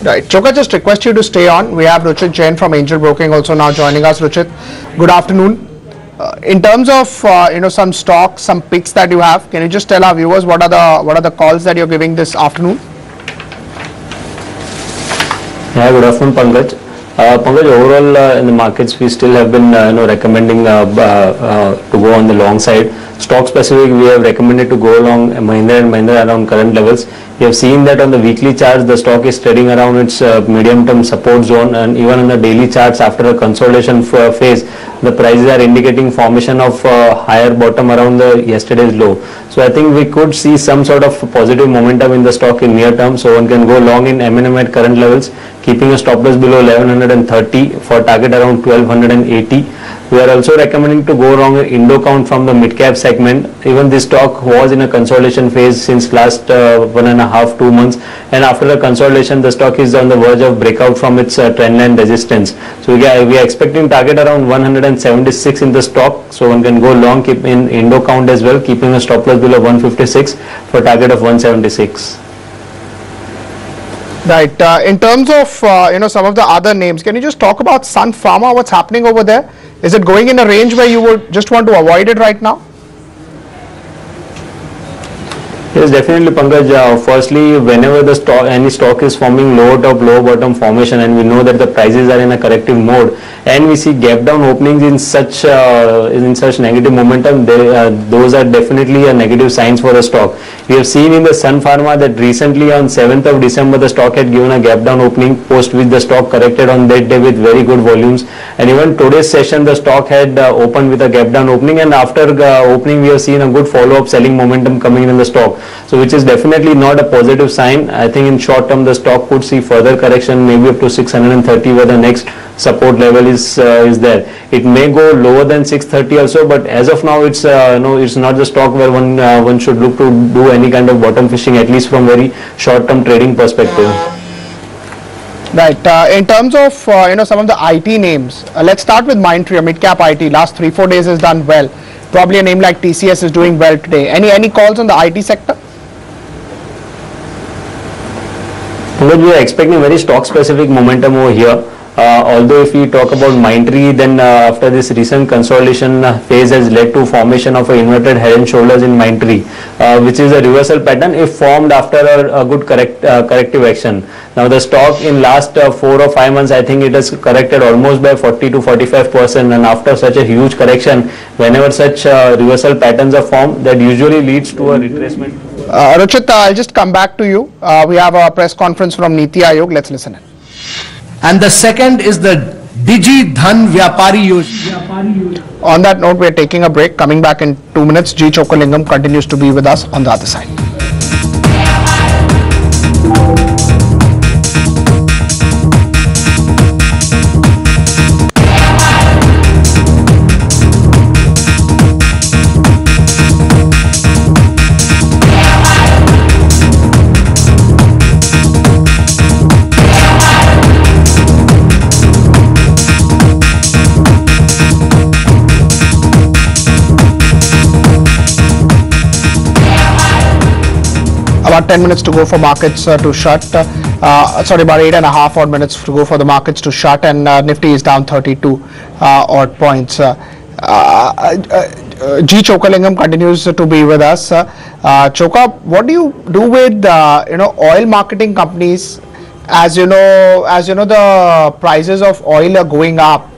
Right. Choka, just request you to stay on. We have Ruchit Jain from Angel Broking also now joining us. Ruchit, good afternoon. In terms of some stocks, some picks that you have, can you just tell our viewers what are the calls that you're giving this afternoon? Yeah, good afternoon, Pankaj. Pankaj, overall in the markets, we still have been recommending to go on the long side. Stock specific, we have recommended to go along Mahindra and Mahindra around current levels. We have seen that on the weekly charts, the stock is trading around its medium-term support zone, and even on the daily charts, after a consolidation phase, the prices are indicating formation of higher bottom around the yesterday's low. So I think we could see some sort of positive momentum in the stock in near term. So one can go long in M&M at current levels, keeping a stop loss below 1130 for target around 1280. We are also recommending to go long in Indocount from the mid-cap segment. Even this stock was in a consolidation phase since last 1.5-2 months, and after the consolidation, the stock is on the verge of breakout from its trendline resistance. So we are expecting target around 176 in the stock. So one can go long keep in Indocount as well, keeping a stop loss below 156 for target of 176. Right. In terms of some of the other names, can you just talk about Sun Pharma? What's happening over there? Is it going in a range where you would just want to avoid it right now? Yes, definitely, Pankaj. Firstly, whenever any stock is forming low top, low bottom formation, and we know that the prices are in a corrective mode, and we see gap down openings in such negative momentum, those are definitely a negative signs for the stock. We have seen in the Sun Pharma that recently on 7th of December, the stock had given a gap down opening, post which the stock corrected on that day with very good volumes, and even today's session, the stock had opened with a gap down opening, and after opening, we have seen a good follow-up selling momentum coming in the stock. So which is definitely not a positive sign. I think in short term the stock could see further correction, maybe up to 630 where the next support level is there. It may go lower than 630 also, but as of now it's it's not the stock where one should look to do any kind of bottom fishing, at least from very short term trading perspective. Right. In terms of some of the IT names, let's start with Mindtree, mid cap IT. Last 3-4 days has done well. Probably a name like TCS is doing well today. Any calls on the IT sector? We are expecting very stock specific momentum over here. Although if we talk about Mindtree, then after this recent consolidation phase has led to formation of inverted head and shoulders in Mindtree, which is a reversal pattern if formed after a good corrective action. Now the stock in last 4 or 5 months, I think it has corrected almost by 40 to 45%, and after such a huge correction, whenever such reversal patterns are formed, that usually leads to a retracement. Ruchit, I'll just come back to you. We have a press conference from Niti Aayog. Let's listen in. And the second is the Digi Dhan Vyapari Yojana. On that note, we are taking a break. Coming back in 2 minutes. G. Chokalingam continues to be with us on the other side. About 10 minutes to go for markets to shut. About 8.5 odd minutes to go for the markets to shut, and Nifty is down 32 odd points. G. Chokalingam continues to be with us. Choka, what do you do with oil marketing companies? As you know, the prices of oil are going up.